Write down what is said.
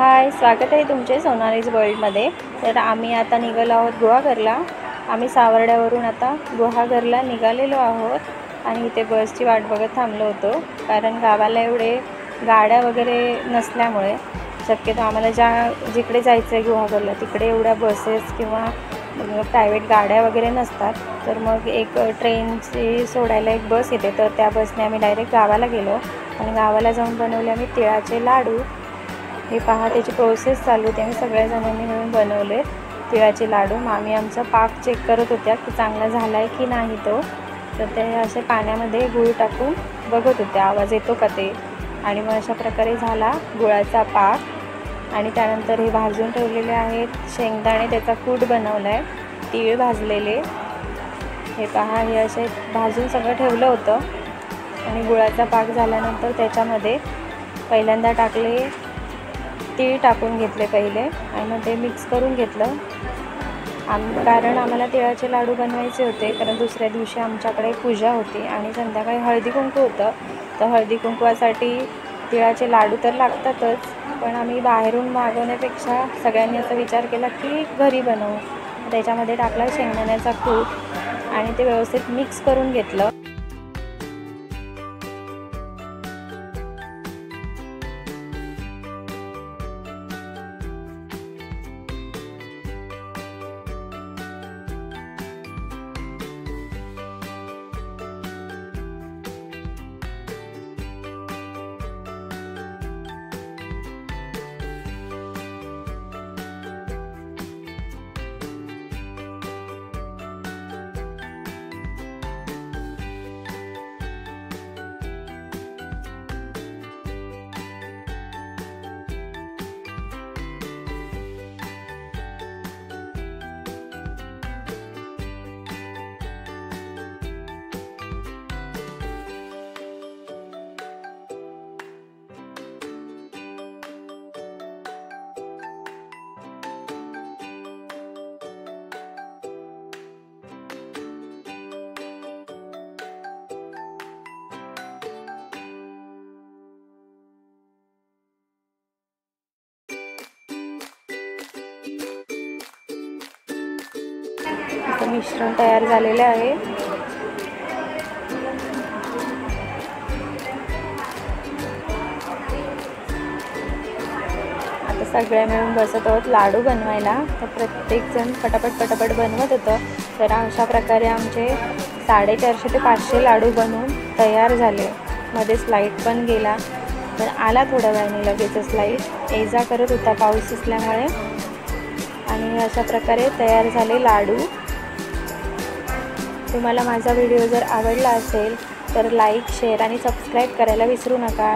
हाय, स्वागत आहे तुमचे सोनालीज वर्ल्डमध्ये। तर आम्ही आता निघालो आहोत गुहागरला। आम्ही सावर्ड्यावरून आता गुहागरला निघालेलो आहोत आणि इथे बसची वाट बघत थांबलो होतो, कारण गावाला एवढे गाड्या वगैरे नसल्यामुळे शक्यतो आम्हाला जिकडे जायचं आहे गुहागरला तिकडे एवढ्या बसेस किंवा प्रायव्हेट गाड्या वगैरे नसतात। तर मग एक ट्रेनची सोडायला एक बस येते, तर त्या बसने आम्ही डायरेक्ट गावाला गेलो आणि गावाला जाऊन बनवले आम्ही तिळाचे लाडू। हे पहा, त्याची प्रोसेस चालू होती। आम्ही सगळ्या जणांनी मिळून बनवले तिळाचे लाडू। मामी आमचा पाक चेक करत होत्या की चांगला झाला आहे की नाही तो। तर ते असे पाण्यामध्ये गूळ टाकून बघत होते आवाज येतो का ते, आणि मग अशा प्रकारे झाला गुळाचा पाक। आणि त्यानंतर हे भाजून ठेवलेले आहेत शेंगदाणे, त्याचा कूट बनवला आहे, तीळ भाजलेले। हे पहा, हे असे भाजून सगळं ठेवलं होतं आणि गुळाचा पाक झाल्यानंतर त्याच्यामध्ये पहिल्यांदा टाकले तीळ टाकून घेतले पहिले आणि मग ते मिक्स करून घेतलं। कारण आम्हाला तिळाचे लाडू बनवायचे होते, कारण दुसऱ्या दिवशी आमच्याकडे पूजा होती आणि संध्याकाळी हळदी कुंकू होतं। तर हळदी कुंकवासाठी तिळाचे लाडू तर लागतातच, पण आम्ही बाहेरून मागवण्यापेक्षा सगळ्यांनी असा विचार केला की घरी बनवू। त्याच्यामध्ये टाकला शेंगदाण्याचा कूट आणि ते व्यवस्थित मिक्स करून घेतलं। मिश्रण तयार झालेले आहे। आता सगळे मिळून बसत आहोत लाडू बनवायला। तर प्रत्येकजण पटापट बनवत होतं। तर अशा प्रकारे आमचे 450 ते 500 लाडू बनवून तयार झाले। मध्येच लाईट पण गेला, तर आला थोड्या वेळाने लगेचच लाईट, ये जा करत होता पाऊस असल्यामुळे। आणि अशा प्रकारे तयार झाले लाडू। तुम्हाला माझा व्हिडिओ जर आवडला असेल तर लाईक, शेअर आणि सबस्क्राईब करायला विसरू नका।